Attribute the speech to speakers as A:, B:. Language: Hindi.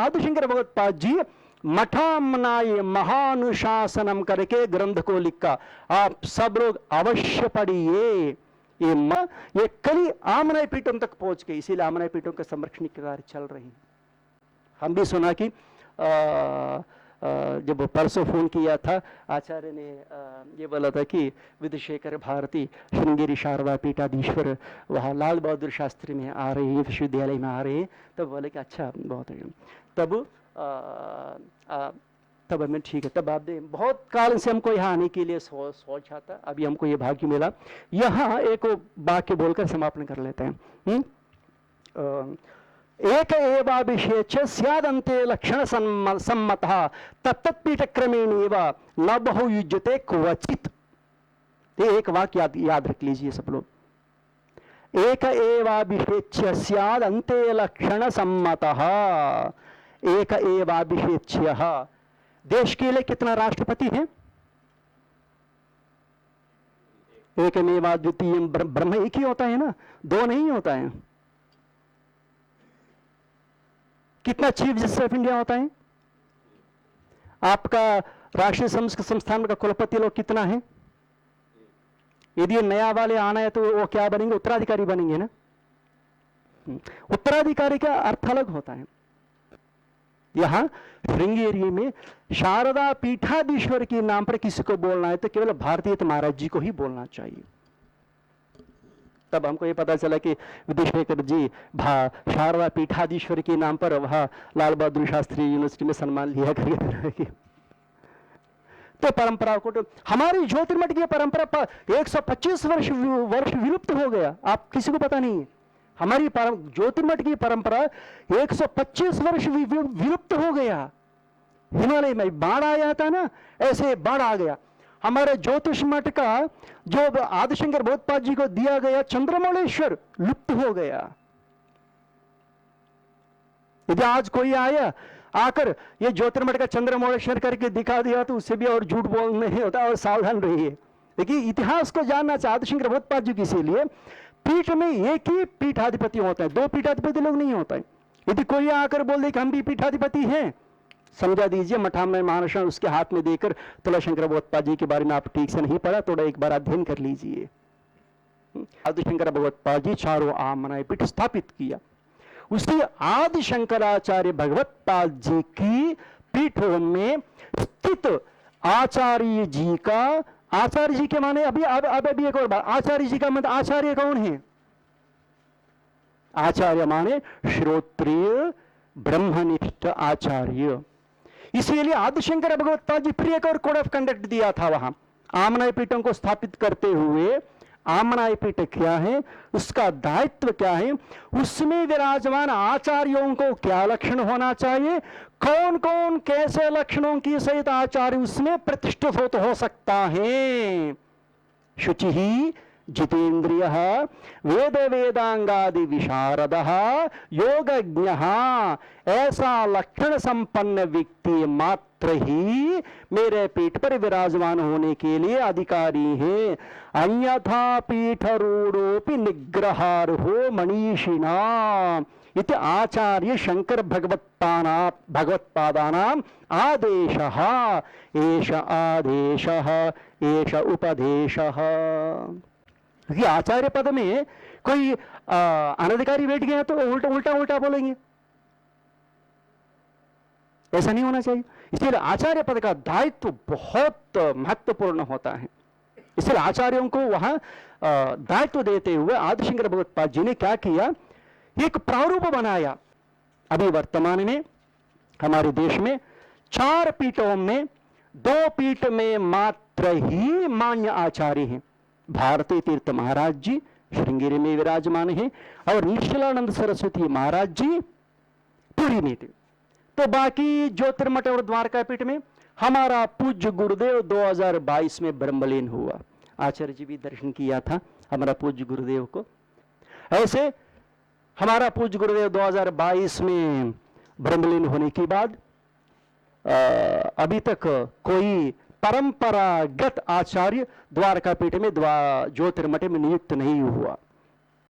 A: आदिशंकर भगवत्पाद जी मठामनाय महानुशासनम करके ग्रंथ को लिखा, आप सब लोग अवश्य पढ़िए। ये कली आमनाय पीठों तक पहुंच गई, इसीलिए आमनाय पीठों के संरक्षण के कार्य चल रही हैं। हम भी सुना कि जब परसों फोन किया था आचार्य ने ये बोला था कि विधुशेखर भारती श्रृंगेरी शारदा पीठाधीश्वर वहाँ लाल बहादुर शास्त्री में आ रहे हैं, विश्वविद्यालय में आ रहे हैं। तब बोले कि अच्छा बहुत है। तब हमें ठीक है, तब आप दे बहुत काल से हमको यहाँ आने के लिए सोचा था, अभी हमको ये भाग्य मिला। यहाँ एक वाक्य बोलकर समापन कर लेते हैं। एक एवाभिषेच्य स्यादन्ते लक्षण सम्मतः तत्तत्पीठ क्रमेणेव न बहु युज्यते क्वचित। ये एक वाक्य याद रख लीजिए सब लोग। एक एवाभिषेच्य स्यादन्ते लक्षण सम्मतः, एक एवाभिषेच्य। देश के लिए कितना राष्ट्रपति है? एकमेवा द्वितीय ब्रह्म, एक ही होता है ना, दो नहीं होता है। कितना चीफ जस्टिस ऑफ इंडिया होता है? आपका राष्ट्रीय संस्कृत संस्थान का कुलपति लोग कितना है? यदि नया वाले आना है तो वो क्या बनेंगे? उत्तराधिकारी बनेंगे ना। उत्तराधिकारी का अर्थ अलग होता है। यहां श्रृंगेरी में शारदा पीठाधीश्वर के नाम पर किसी को बोलना है तो केवल भारतीय महाराज जी को ही बोलना चाहिए। तब हमको ये पता चला कि विधुशेखर जी शारदा पीठाधीश्वर के नाम पर वहां लाल बहादुर शास्त्री यूनिवर्सिटी में सम्मान लिया करके। तो परंपरा को, तो हमारी ज्योतिर्मठ की परंपरा 125 वर्ष विलुप्त हो गया, आप किसी को पता नहीं है। हमारी ज्योतिर्मठ की परंपरा 125 वर्ष विलुप्त हो गया। हिमालय में बाढ़ आया था ना, ऐसे बाढ़ आ गया। हमारे ज्योतिष मठ का जो आदिशंकर भगवत्पाद जी को दिया गया चंद्रमौलेश्वर लुप्त हो गया। यदि आज कोई आया आकर ये ज्योतिर्मठ का चंद्रमौलेश्वर करके दिखा दिया तो उससे भी और झूठ बोलने होता, और सावधान रहिए। देखिए इतिहास को जानना चाहिए आदिशंकर भगवत्पाद जी, इसीलिए पीठ में एक ही पीठाधिपति होता है, दो पीठाधिपति लोग नहीं होता है। यदि कोई आकर बोल दे कि हम भी पीठाधिपति हैं, समझा दीजिए मठामय महानुशासन उसके हाथ में देकर तुलाशंकर भगवत्पाद जी के बारे में आप ठीक से नहीं पढ़ा, थोड़ा एक बार अध्ययन कर लीजिए। आदिशंकर भगवत्पाद जी चारों आमनाय पीठ स्थापित किया। उसी आदि शंकराचार्य भगवत्पाद जी की पीठों में स्थित आचार्य जी का, आचार्य जी के माने अभी एक और बात, आचार्य जी का मतलब आचार्य कौन है? आचार्य माने श्रोत्रिय ब्रह्मनिष्ठ आचार्य। इसीलिए आदिशंकर भगवत्पाद जी फिर एक और कोड ऑफ कंडक्ट दिया था वहां आमनाय पीठों को स्थापित करते हुए। आमनाय पीठ क्या है, उसका दायित्व क्या है, उसमें विराजमान आचार्यों को क्या लक्षण होना चाहिए, कौन कौन कैसे लक्षणों की सहित आचार्य उसमें प्रतिष्ठित हो सकता है। शुचि ही जितेंद्रिय वेद वेदांगादि विशारद योगज्ञ, ऐसा लक्षण संपन्न व्यक्ति मात्र ही मेरे पीठ पर विराजमान होने के लिए अधिकारी है। अन्यथा पीठरूढ़ोपि निग्रहार्हो मनीषिणा इति आचार्य शंकर भगवत्पादानां आदेशः, एष आदेशः एष उपदेशः। क्योंकि आचार्य पद में कोई अनधिकारी बैठ गया तो उल्टा उल्टा बोलेंगे, ऐसा नहीं होना चाहिए। इसलिए आचार्य पद का दायित्व बहुत महत्वपूर्ण होता है। इसलिए आचार्यों को वहां दायित्व देते हुए आदिशंकर भगवत्पाद जी ने क्या किया, एक प्रारूप बनाया। अभी वर्तमान में हमारे देश में 4 पीठों में 2 पीठ में मात्र ही मान्य आचार्य हैं। भारती तीर्थ महाराज जी श्रृंगेरी में विराजमान हैं और निश्चलानंद सरस्वती महाराज जी पुरी में थे। तो बाकी ज्योतिर्मठ और द्वारका पीठ में हमारा पूज्य गुरुदेव 2022 में ब्रह्मलीन हुआ। आचार्य जी भी दर्शन किया था हमारा पूज्य गुरुदेव को। ऐसे हमारा पूज्य गुरुदेव 2022 में ब्रह्मलीन होने के बाद अभी तक कोई परंपरागत आचार्य द्वारका पीठ में ज्योतिर्मठ में नियुक्त नहीं हुआ।